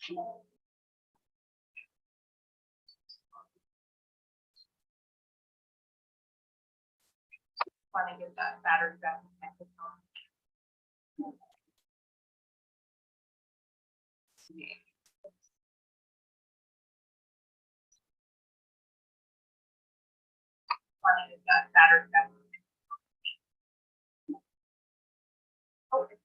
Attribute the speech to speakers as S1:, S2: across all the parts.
S1: Want to get that battery back connected on. Want to get that battery back. Okay.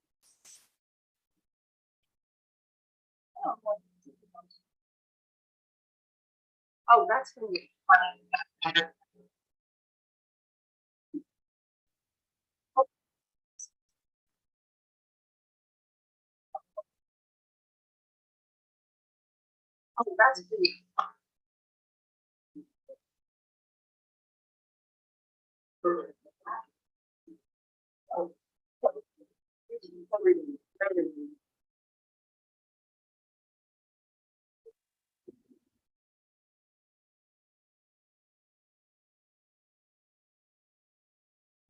S1: Oh, that's gonna be funny. Oh, that's gonna be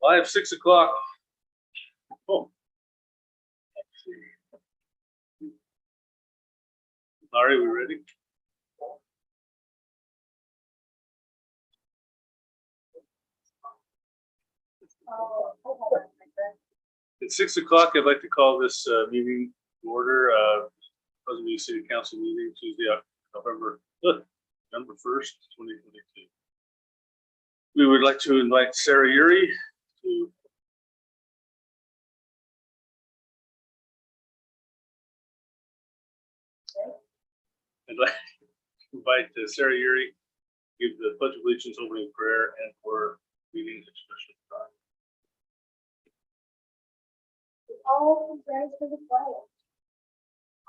S2: Live 6 o'clock. Oh. Larry, we ready? At 6 o'clock, I'd like to call this meeting to order. Pleasant View City Council meeting Tuesday, November 1st, 2022. We would like to invite Sarah Uri to Sarah Uri give the Pledge of Allegiance opening prayer and for meeting expression of God.
S3: All rise for the flag.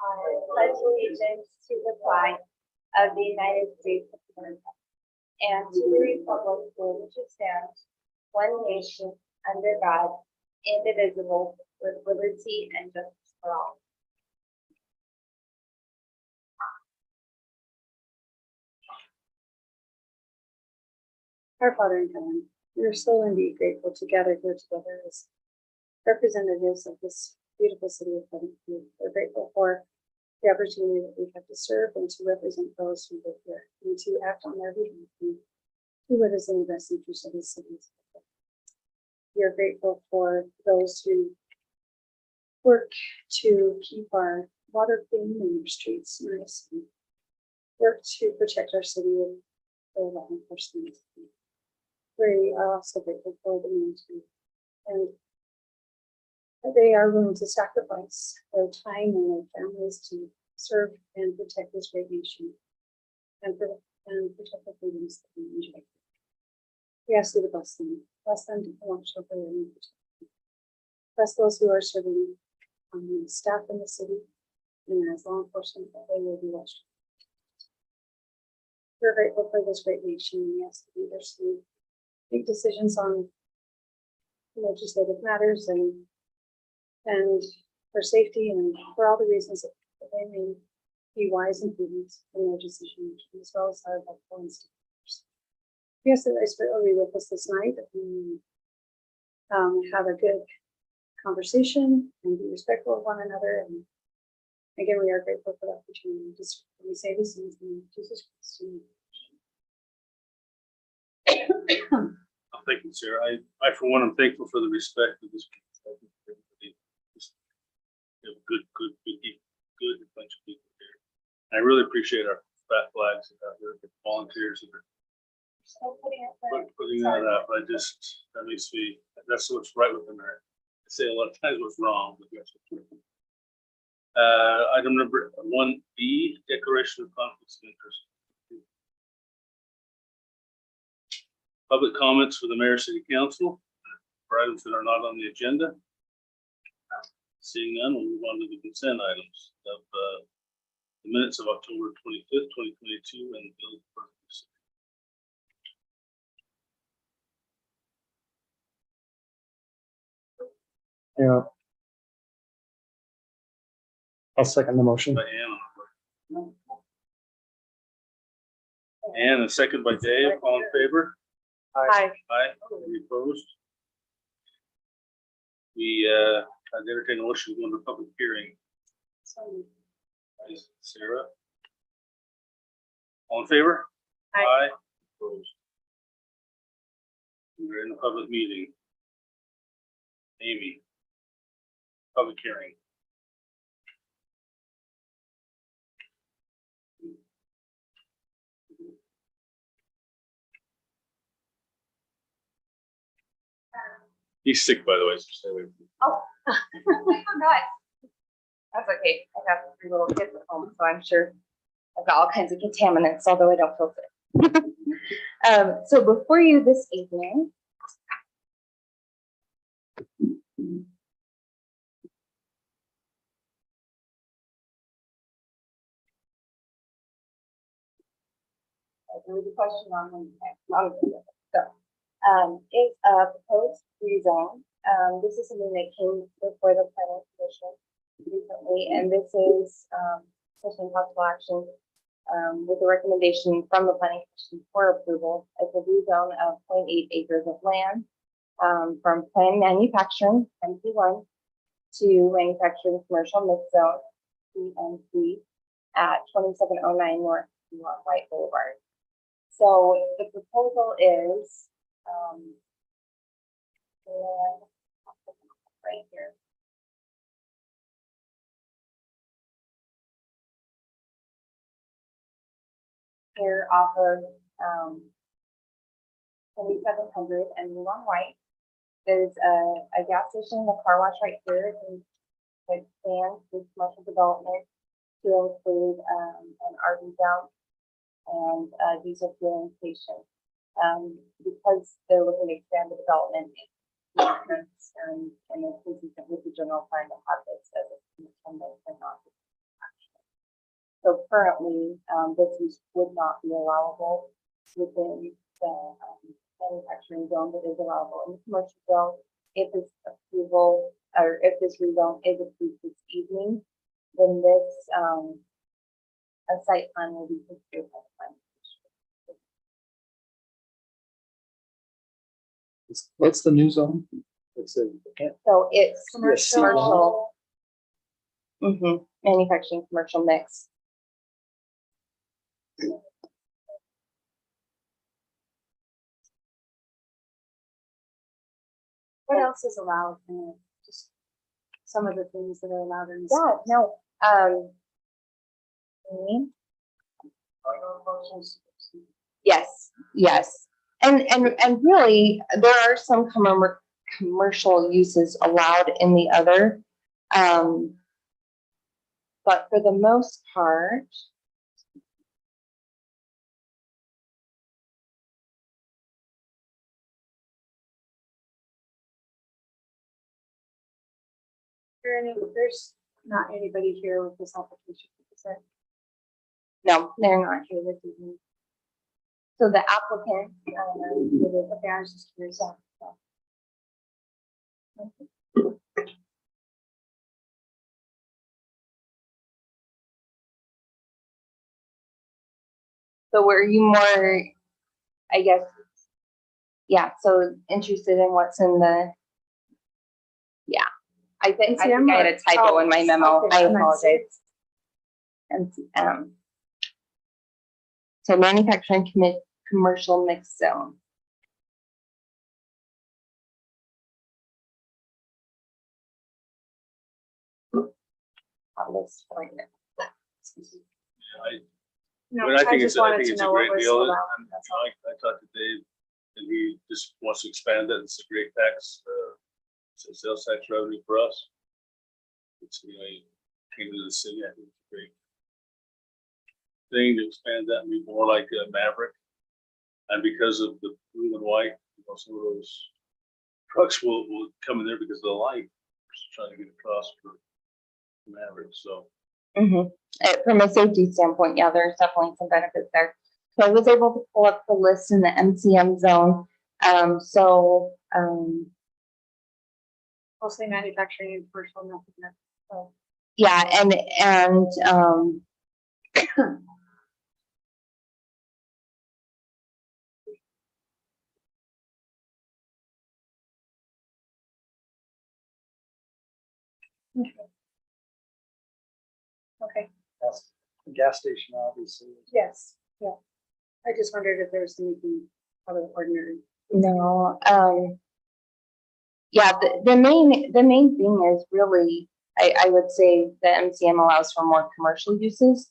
S3: I pledge allegiance to the flag of the United States of America and to the republic for which it stands, one nation, under God, indivisible, with liberty and justice for all.
S4: Our Father in heaven, we are so indeed grateful to gather here together as representatives of this beautiful city of Pleasant View. We're grateful for the opportunity that we have to serve and to represent those who live here and to act on their behalf and do what is in the best interest of the city. We are grateful for those who work to keep our water clean and our streets nice and work to protect our city and their law enforcement. We are also grateful for the military and they are willing to sacrifice their time and their families to serve and protect this great nation and protect the freedoms that we enjoy. We ask you to bless them to watch over them and protect them. Bless those who are serving staff in the city and as law enforcement, that they will be watched. We're grateful for this great nation and we ask the leaders to make decisions on legislative matters and for safety and for all the reasons that they may be wise and prudent in their decision making, as well as our helpful institutions. We ask that the Spirit will be with us this night, that we have a good conversation and be respectful of one another. And again, we are grateful for the opportunity to serve. We say these things in Jesus Christ.
S2: Thank you, Sarah. I for one, am thankful for the respect of this people. Good bunch of people here. And I really appreciate our fat flags and our volunteers that are putting that up. That makes me, that's what's right with America. I say a lot of times what's wrong, but that's what's right. Item number 1B, declaration of conflicts of interest. Public comments for the mayor, city council for items that are not on the agenda. Seeing none, we'll move on to the consent items of the minutes of October 25th, 2022 and the bill for the
S5: Yeah. I'll second the motion.
S2: by Ann and a second by Dave. All in favor?
S4: Hi.
S2: Aye. Any opposed? I'd entertain a motion to go into public hearing. Sarah? All in favor?
S1: Aye.
S2: Opposed? We're in a public meeting. Amy. Public hearing. He's sick, by the way, so stay away from him.
S3: Oh, I forgot. That's okay. I have 3 little kids at home, so I'm sure I've got all kinds of contaminants, although I don't feel sick. So before you this evening, there was a question on is a proposed rezone. This is something that came before the planning commission recently, and this is session possible action with a recommendation from the planning commission for approval. It's a rezone of 0.8 acres of land from planned manufacturing MP1 to manufacturing commercial mixed zone PMC at 2709 North White Boulevard. So the proposal is right here. Here off of 2700 and Yulon White. There's a gas station, a car wash right here, and expand this commercial development to include an RV dump and a diesel fueling station. Because they're looking to expand the development, and it's consistent with the general plan to have this as a independent and not. So currently, this would not be allowable within the manufacturing zone, but is allowable in the commercial zone. If this approval or if this rezone is approved this evening, then this a site plan will be considered by the planning commission.
S5: What's the new zone? It's a,
S3: So it's
S5: Commercial.
S3: commercial. Manufacturing commercial mix.
S4: What else is allowed in it? Just some of the things that are allowed in. this.
S3: Yeah, no, me? Yes. And really, there are some commercial uses allowed in the other. But for the most part,
S4: There's not anybody here with this application. Is there?
S3: no, they're not here this evening. So the applicant, okay, I was just curious. So were you more, I guess, yeah, so interested in what's in the, yeah. I think I had a typo in my memo.
S4: Okay,
S3: I apologize. And, so manufacturing commercial mixed zone.
S4: No,
S2: I think it's
S4: just wanted
S2: a
S4: to know what
S2: great
S4: was
S2: deal.
S4: allowed.
S2: I talked to Dave, and he just wants to expand it. It's a great tax, sales tax revenue for us. It's, you know, he came to the city, I think it's a great thing to expand that and be more like a Maverick. And because of the blue and white, you know, some of those trucks will come in there because of the light. Just trying to get across for Maverick, so.
S3: From a safety standpoint, yeah, there's definitely some benefits there. So I was able to pull up the list in the MCM zone.
S4: Mostly manufacturing and commercial, nothing else. So
S3: yeah, and
S4: okay.
S5: gas station, obviously.
S4: Yes, yeah. I just wondered if there was anything out of the ordinary.
S3: No, yeah, the main thing is really, I would say the MCM allows for more commercial uses.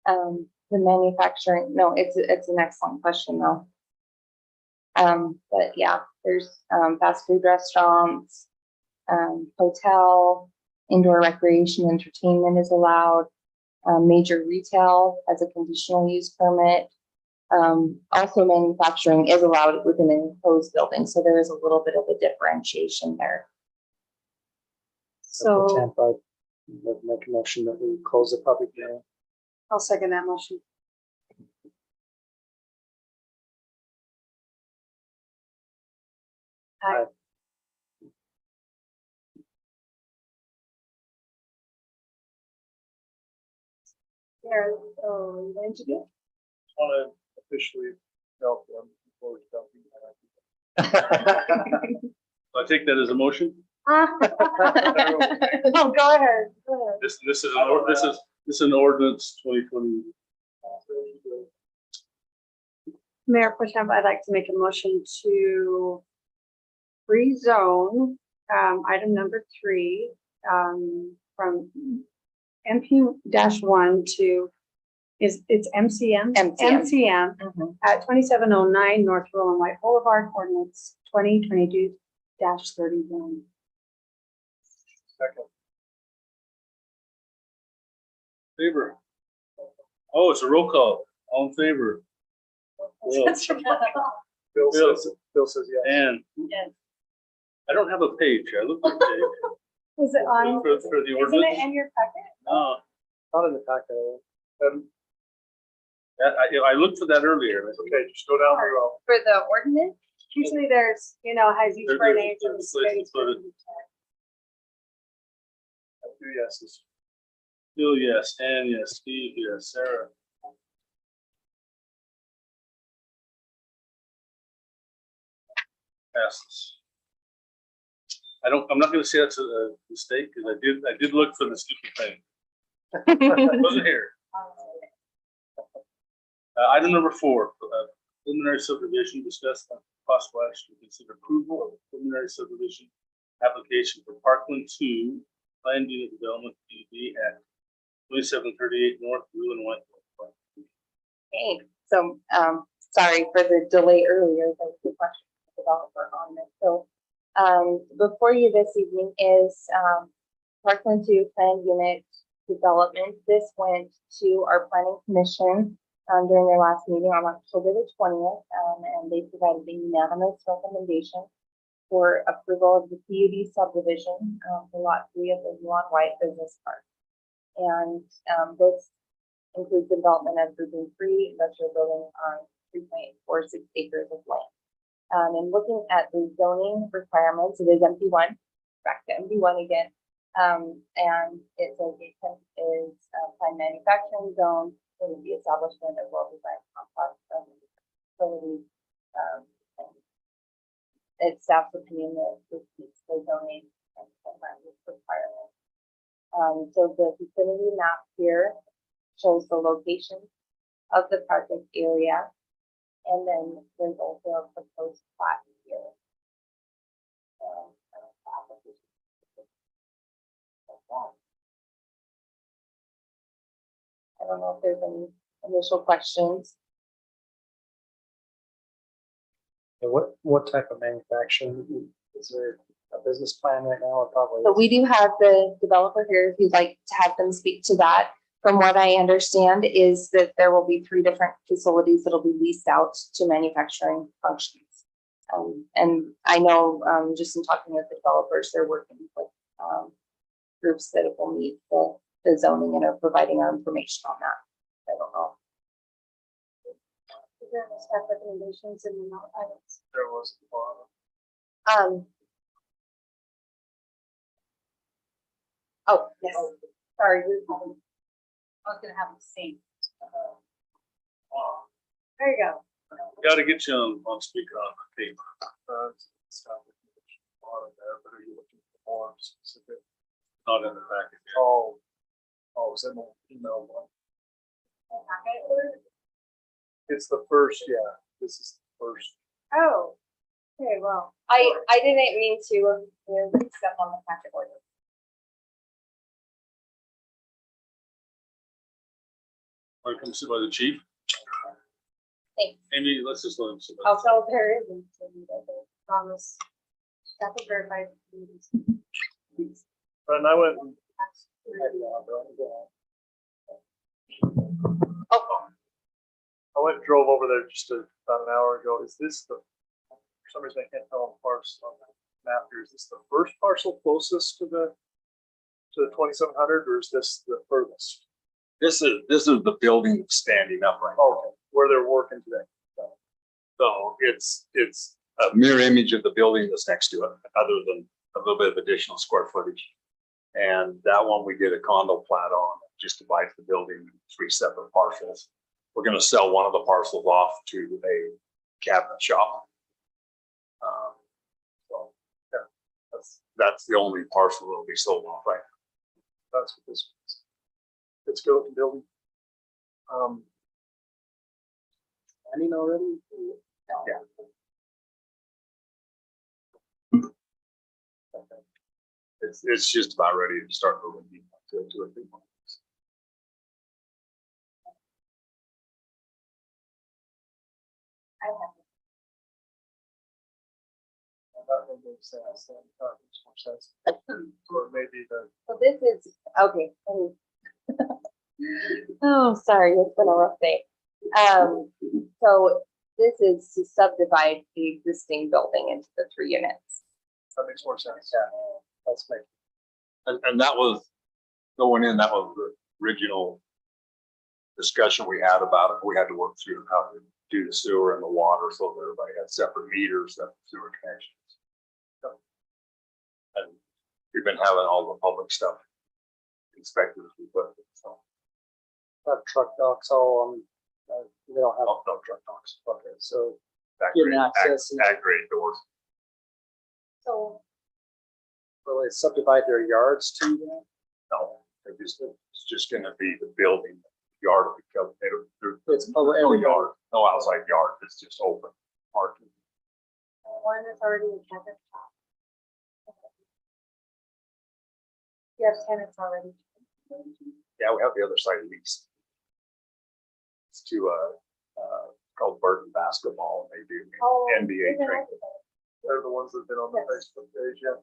S3: The manufacturing, no, it's an excellent question though. But yeah, there's, fast food restaurants, hotel, indoor recreation, entertainment is allowed. Major retail as a conditional use permit. Also manufacturing is allowed within an enclosed building, so there is a little bit of a differentiation there.
S4: So
S5: Tampa, would make a motion that we close the public hearing.
S4: I'll second that motion. Aye. There, so you going to do?
S5: Want to officially help them before jumping.
S2: So I take that as a motion.
S4: No, go ahead. Go ahead.
S2: This is an ordinance 2020.
S4: Mayor Pro Tem, I'd like to make a motion to rezone, item number 3, from MP-1 to, it's MCM?
S3: MCM.
S4: MCM at 2709 North Roland White Boulevard, ordinance 2022-31.
S5: Second.
S2: Favor. Oh, it's a roll call. All in favor. Bill,
S5: Bill says yes.
S2: Ann,
S4: Yes.
S2: I don't have a page. I looked at the page.
S4: Is it on?
S2: For the
S4: Isn't it
S2: ordinance.
S4: in your packet?
S2: No,
S5: Not in the packet.
S2: I looked for that earlier. Okay, just go down the row.
S3: For the ordinance?
S4: Usually there's, has each
S2: There's
S4: for
S2: a
S4: names and
S2: place to
S4: space.
S2: put it.
S5: 2 yeses.
S2: Bill, yes. Ann, yes. Steve, yes. Sarah. Passes. I'm not gonna say that's a mistake, because I did look for the stupid thing. It wasn't here. Item number 4, preliminary subdivision, discuss possible action to consider approval of a preliminary subdivision application for Parkland 2 planned unit development PUD at 2738 North Roland White.
S3: Okay, so, sorry for the delay earlier, there was a question from the developer on this. So, before you this evening is, Parkland 2 planned unit development. This went to our planning commission, during their last meeting on October the 20th, and they provided a unanimous recommendation for approval of the PUD subdivision, for lot 3 of the Roland White Business Park. And, this includes the development of Grouping 3 industrial building on 3.46 acres of land. And looking at the zoning requirements, it is MP1, back to MP1 again. And it says the intent is planned manufacturing zone for the establishment of well-designed complex facilities. It's staff's opinion that this meets the zoning and land use requirements. So the vicinity map here shows the location of the project area. And then there's also a proposed plat here. I don't know if there's any initial questions.
S5: And what type of manufacturing? Is there a business plan right now? Or probably.
S3: So we do have the developer here, if you'd like to have them speak to that. From what I understand is that there will be 3 different facilities that'll be leased out to manufacturing functions. And I know, just in talking with the developers, they're working with groups that will meet the zoning and are providing our information on that. I don't know.
S4: Is there any staff recommendations in the note items?
S5: There was at the bottom.
S3: Oh, yes. Sorry.
S1: I was gonna have the same.
S4: There you go.
S2: Got to get you on speaker on the tape.
S5: Stuff at the bottom there, but are you looking for more specific?
S2: Not in the packet.
S5: Oh, is that my email one?
S1: packet order?
S5: It's the first, yeah, this is the first.
S1: Oh, okay, well.
S3: I didn't mean to, step on the packet order.
S2: Want to come sit by the chief?
S3: Thanks.
S2: Amy, let's just let him sit. by the
S4: I'll tell there isn't. Promise. That was verified.
S5: And I went. I went and drove over there just about an hour ago. Is this the, for some reason I can't tell on the parcel on the map here, is this the first parcel closest to the 2700, or is this the furthest?
S6: This is the building standing up right now.
S5: Okay, where they're working today.
S6: So it's a mirror image of the building that's next to it, other than a little bit of additional square footage. And that one we did a condo plat on, just divides the building in 3 separate parcels. We're gonna sell one of the parcels off to a cabinet shop. So yeah, that's the only parcel that will be sold off right now.
S5: That's what this is. It's good looking building. Planning already?
S6: Yeah. It's just about ready to start moving to a big one.
S3: I have.
S5: That one makes sense. That makes more sense. Or maybe the,
S3: So this is, okay. Oh, sorry, it's been a rough day. So this is to subdivide the existing building into the 3 units.
S5: that makes more sense. Yeah. That's me.
S6: And that was going in, that was the original discussion we had about it. We had to work through how to do the sewer and the water so that everybody had separate meters, separate sewer connections. And we've been having all the public stuff inspected as we put it, so.
S5: That truck docks all on, they don't have,
S6: No truck docks.
S5: okay, so
S6: Ag
S5: Getting
S6: grade-
S5: access and-
S6: ag grade doors.
S3: So
S5: will they subdivide their yards too? Then?
S6: No, it's just gonna be the building, yard of the company.
S5: It's public,
S6: No
S5: every
S6: yard, no outside yard, it's just open parking.
S4: One is already a cabinet shop. You have tenants already.
S6: Yeah, we have the other side leased. It's to, called Burton Basketball, and they do
S4: Oh,
S6: NBA
S4: even
S6: training.
S5: They're the ones that've been on the
S4: Yes.
S5: Facebook page, yeah.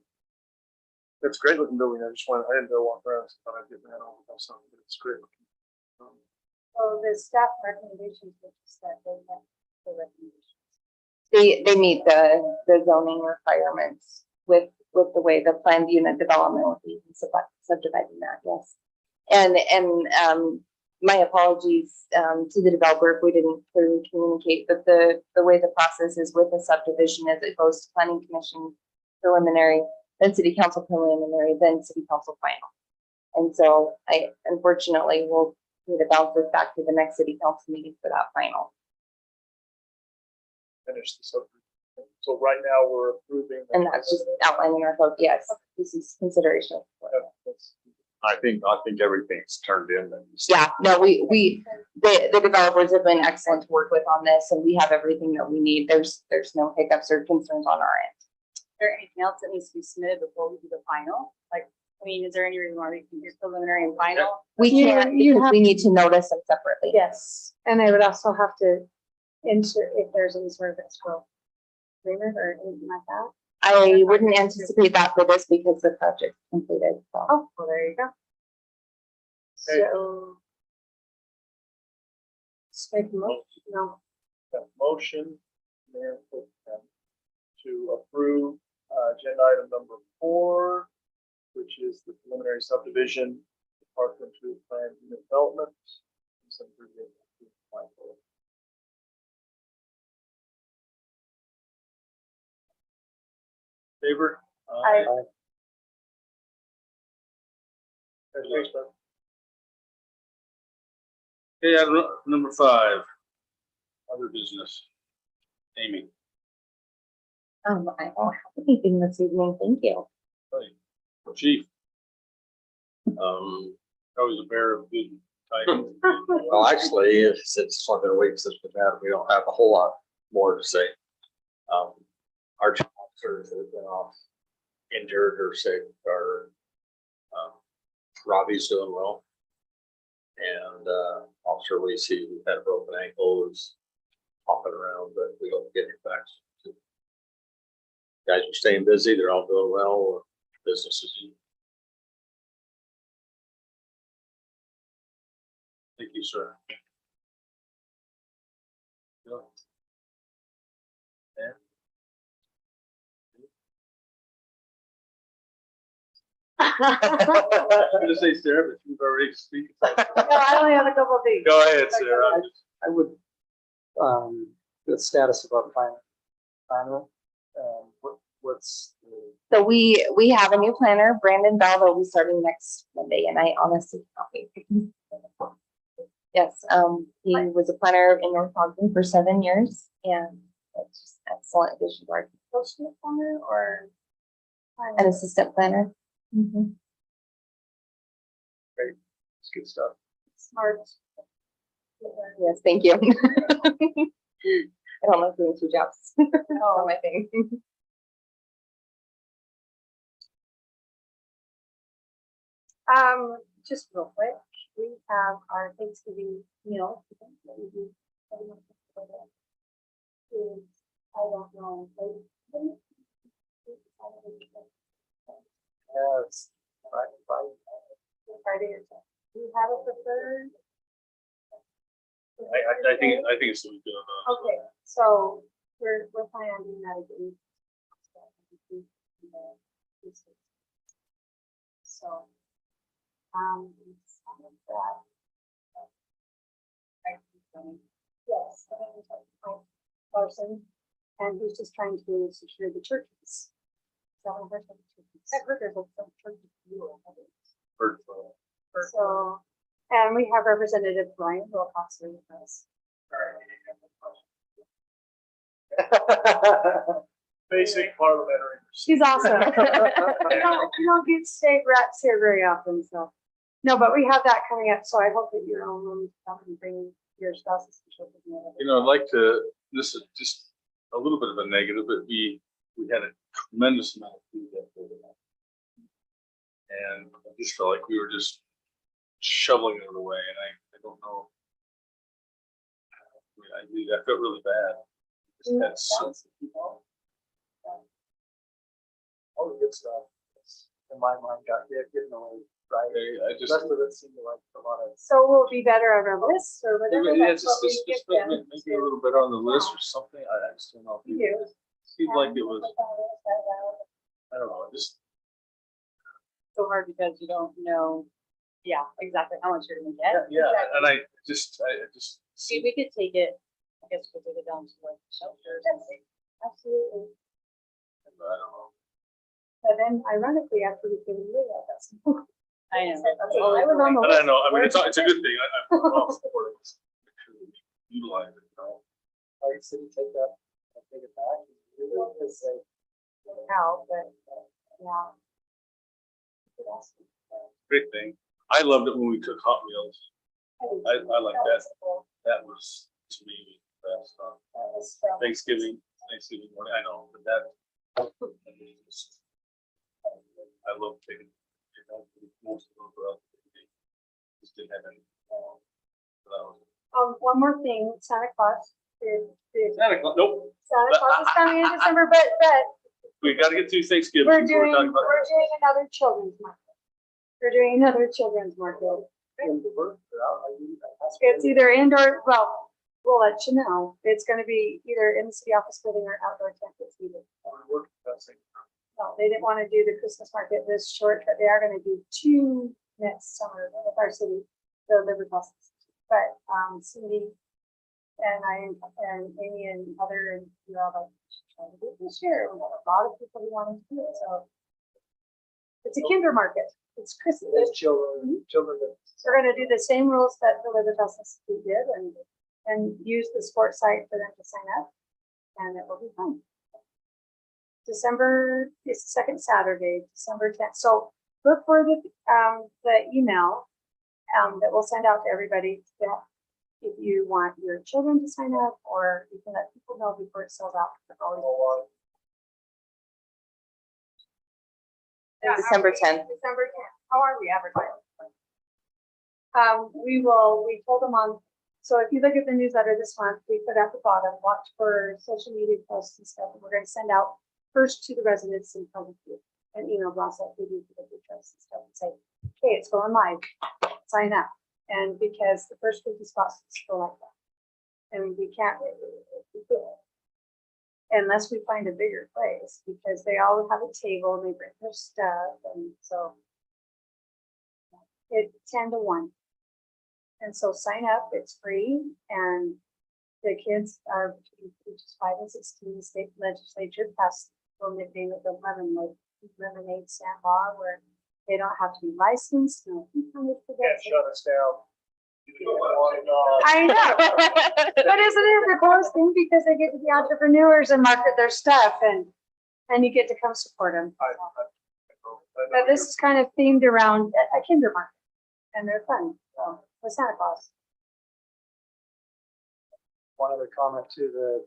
S5: It's a great looking building. I didn't go walk around, so I thought I'd get that on or something, but it's great looking.
S4: So the staff recommendations, which is that they have the recommendations.
S3: they meet the zoning requirements with the way the planned unit development will be subdividing that, yes. And my apologies to the developer if we didn't clearly communicate, but the way the process is with the subdivision is it goes to planning commission preliminary, then city council preliminary, then city council final. And so I unfortunately will need to bounce this back to the next city council meeting for that final.
S5: Finish the subdivision. So right now we're approving.
S3: And that's just outlining our vote, yes, this is consideration.
S6: I think everything's turned in and.
S3: Yeah, no, the developers have been excellent to work with on this, and we have everything that we need. There's no hiccups or concerns on our end.
S4: Is there anything else that needs to be submitted before we do the final? Like, I mean, is there any reason why we can do preliminary and final?
S3: We can't, because we need to notice them separately.
S4: Yes, and I would also have to ensure if there's any sort of escrow agreement or anything like that.
S3: I wouldn't anticipate that for this because the project's completed, so.
S4: Oh, well, there you go. So. Let's make a motion, no,
S5: Got a motion there to approve agenda item number 4, which is the preliminary subdivision, Parkland to plan unit development. Favor?
S4: Aye.
S5: Thanks, Ben.
S2: Okay, item number 5, other business. Amy.
S3: I don't have anything this evening, thank you.
S2: Chief. Always a bearer of good tidings.
S6: Well, actually, it's only been a week since we've had, we don't have a whole lot more to say. Our two officers that have been off injured or sick are, Robbie's doing well. And, Officer Lacey, who had a broken ankle, is hopping around, but we hope to get him back soon. Guys are staying busy, they're all doing well, business is usual.
S2: Thank you, sir. Yeah. Yeah. I was gonna say Sarah, but you've already speaking.
S4: No, I only have a couple of things.
S2: Go ahead, Sarah.
S7: I would, the status of our planner, what's the,
S8: So we have a new planner, Brandon Bell, that will be starting next Monday, and I honestly can't wait. Yes, he was a planner in North Ogden for 7 years, and it's just excellent addition to our
S4: Associate planner or?
S8: an assistant planner. Mhm.
S5: It's good stuff.
S4: Smart.
S8: Yes, thank you. I don't like doing 2 jobs. Not my thing.
S4: Just real quick, we have our Thanksgiving meal. that we do every month. I don't know.
S5: Yes. Right.
S4: Friday or something. Do you have a preferred?
S2: I think it's what we do.
S4: Okay, so we're planning on doing that again. So, some of that. Yes, I think we talked to Mike Larson, and he's just trying to secure the churches. So I've heard there's some churches. So, and we have Representative Brian Wilcox with us.
S5: Basic parliamentary.
S4: She's awesome. You don't get state reps here very often, so. No, but we have that coming up, so I hope that you're all willing to come and bring your spouses and children.
S2: You know, I'd like to, this is just a little bit of a negative, but we had a tremendous amount of food that day. And I just felt like we were just shoveling it away, and I don't know. I felt really bad. Just had so-
S5: All the good stuff. In my mind, got given away, right?
S2: I
S5: The
S2: just.
S5: rest of it seemed like a lot of.
S4: So we'll be better on our list or whatever.
S2: Yeah,
S4: That's what we
S2: just
S4: get
S2: put
S4: them
S2: maybe a
S4: to
S2: little bit on the list or something. I just don't know.
S4: do.
S2: It seemed like it was, I don't know, just.
S1: So hard because you don't know, yeah, exactly how much you're gonna get.
S2: Yeah, and I just.
S1: See, we could take it, I guess we'll take it down to like shelters and things.
S4: Absolutely.
S2: I don't know.
S4: But then ironically, after we came away, I got some.
S1: I know.
S4: I was on the
S2: And I
S4: list.
S2: know, I mean, it's a good thing. I'm all for it. Make sure we utilize it, you know.
S5: Like city take that, and take it back. Because they,
S4: Out, but, yeah.
S2: Great thing. I loved it when we took Hot Wheels. I like that. That was, to me, the best. Thanksgiving morning, I know, but that. I love taking, you know, most of those were out. Just didn't have any.
S4: One more thing, Santa Claus,
S2: Nope,
S4: Santa Claus is coming in December, but
S2: we gotta get through Thanksgiving.
S4: we're
S2: before we
S4: doing
S2: talk about-
S4: another children's market. We're doing another children's market. It's either indoor, well, we'll let you know. It's gonna be either in the city office building or outdoor campus either. No, they didn't want to do the Christmas market this short, but they are gonna do 2 next summer with our city, the Libertas. But, Cindy and I and Amy and other and you all like trying to do it this year. And a lot of people who wanted to do it, so. It's a kinder market. It's Christmas.
S5: There's children that.
S4: We're gonna do the same rules that the Libertas Institute did and use the sports site for them to sign up. And it will be fun. December is the second Saturday, December 10th. So look for the email that we'll send out to everybody that if you want your children to sign up, or you can let people know before it sells out.
S8: December 10th.
S4: December 10th. How are we advertising? We told them on, so if you look at the newsletter this month, we put at the bottom, watch for social media posts and stuff. And we're going to send out first to the residents in public view an email blast that we do for the trust and stuff and say, hey, it's going live, sign up. And because the first 50 spots is still like that. And we can't, unless we find a bigger place, because they all have a table and they bring their stuff, and so it's 10 to 1. And so sign up, it's free, and the kids are between ages 5 and 16. The state legislature passed a midday with the lemonade stand law where they don't have to be licensed. No,
S5: Can't shut us down.
S4: I know. But isn't it the coolest thing, because they get to be entrepreneurs and market their stuff, and you get to come support them. But this is kind of themed around a kinder market, and they're fun. So with Santa Claus.
S7: One other comment too, the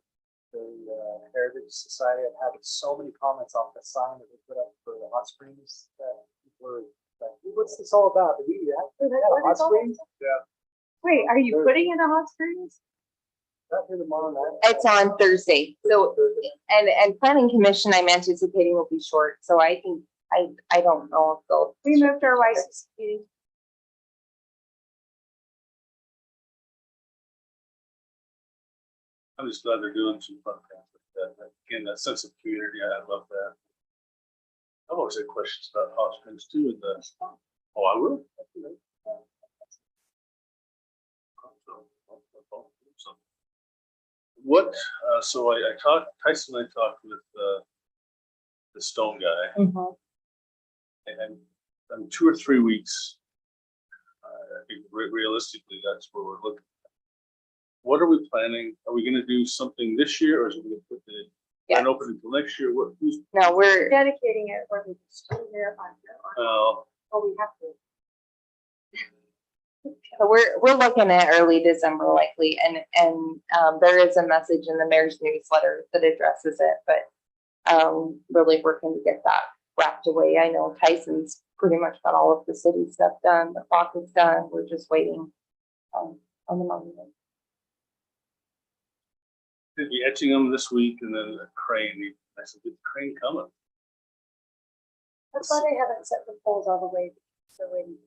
S7: Heritage Society had had so many comments off the sign that we put up for the hot springs that people were like, what's this all about? Did we have a hot springs?
S4: Wait, are you putting in a hot springs?
S7: Not here tomorrow night.
S8: It's on Thursday. So, and planning commission, I'm anticipating will be short. So I think, I don't know if they'll.
S4: We moved our license meeting.
S2: I'm just glad they're doing some fun things like that. Again, that sense of community, I love that. I've always had questions about hot springs too, and oh, I will. What, so I talked, Tyson and I talked with the stone guy, and in 2 or 3 weeks, I think realistically, that's where we're looking. What are we planning? Are we going to do something this year, or is it going to put the plan open until next year? What? Who's?
S8: No, we're
S4: Dedicating it where we still there on here. Oh, we have to.
S8: So we're looking at early December likely, and there is a message in the mayor's newsletter that addresses it, but really working to get that wrapped away. I know Tyson's pretty much got all of the city stuff done, the clock is done, we're just waiting on the monument.
S2: Did be etching them this week, and then the crane. I said, "Get the crane coming."
S4: That's why they haven't set the poles all the way. So waiting.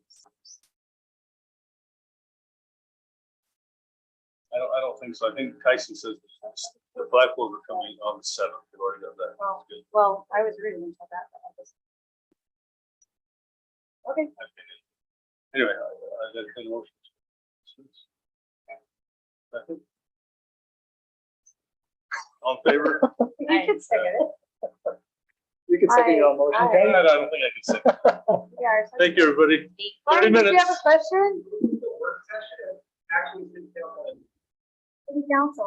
S2: I don't think so. I think Tyson says the flagpoles are coming on the 7th. They've already got that.
S4: Well,
S2: Good.
S4: well, I was reading into that. But I was... Okay.
S2: Anyway, I got a motion. Second. All in favor?
S4: You can second it.
S7: You can second your own motion.
S4: Aye.
S7: Kenny.
S2: I don't think I can second.
S4: Yeah.
S2: Thank you, everybody.
S4: Lauren,
S2: 30
S4: did you
S2: minutes.
S4: have a question? City council.